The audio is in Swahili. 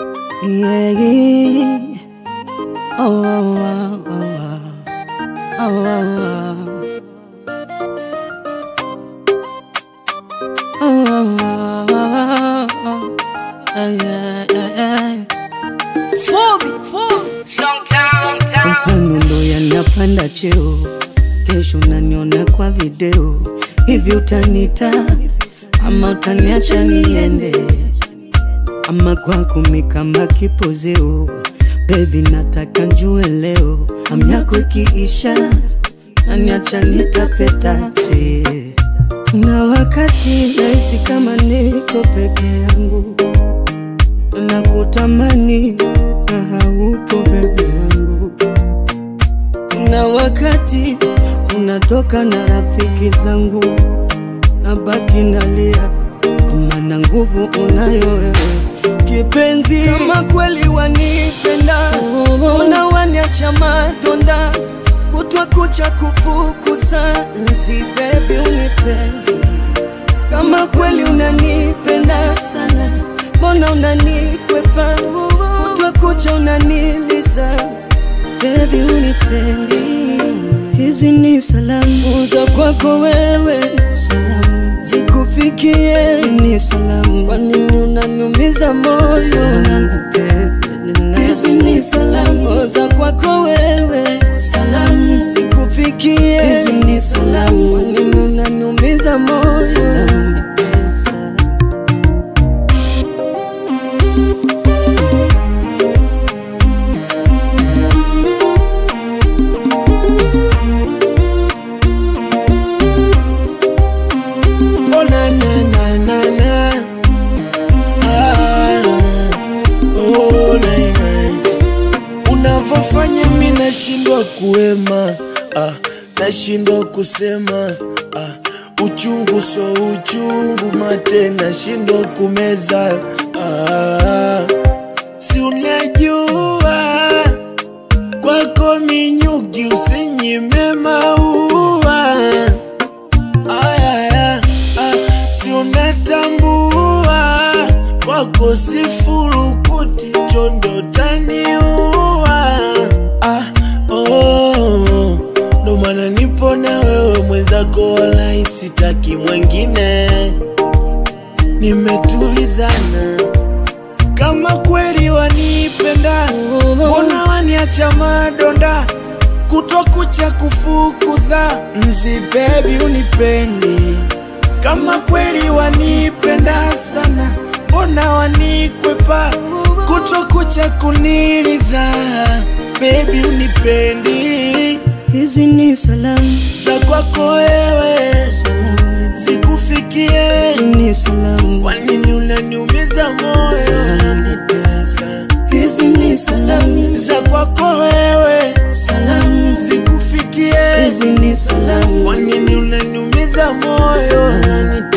Yeah, yeah. Oh, oh, oh, oh, oh, oh, oh, oh, yeah, yeah. Mfano ndo yanapanda cheo, kesho unaniona kwa video. Hivi utanita ama utaniacha niende? Ama kwako kama kipozeo, baby nataka njue leo. Hamu yako ikiisha naniacha nitapeta na wakati nahisi kama niko peke yangu, nakutamani na haupo baby wangu. Na wakati unatoka na rafiki zangu, nabaki nalia, maana nguvu unayo wewe kipenzi. Kama kweli wanipenda, mbona waniacha madonda, kutwa kucha kufukusa? Si baby unipendi. Kama kweli unanipenda sana, mbona unanikwepa, kutwa kucha unaniliza? Baby unipendi. Hizi ni salamu za kwako wewe, salamu zikufikie. Hizi ni salamu, kwa nini unaniumiza moyo? Hizi ni salamu za kwako wewe, salamu zikufikie. Hizi ni salamu, kwa nini unaniumiza moyo? Unavofanya mimi nashindwa kuema, nashindwa kusema, uchungu so uchungu, mate nashindwa kumeza. Si unajua kwako minyuki, usinyime maua. Si unatambua kwako sifurukuti, chondo taniua. Ndo maana nipo na wewe mwenzako, wala sitaki mwengine. Nimetulizana. Kama kweli wanipenda, mbona waniacha madonda, kutwa kucha kufukuza? Nzi baby unipendi. Kama kweli wanipenda sana, mbona wanikwepa, kutwa kucha kuniliza? Baby unipendi. Hizi ni salamu za kwako wewe, salamu zikufikie. Hizi ni salamu, kwa nini unaniumiza moyo, unanitesa? Hizi ni salamu za kwako wewe, salamu zikufikie. Hizi ni salamu, kwa nini unaniumiza moyo, unanitesa?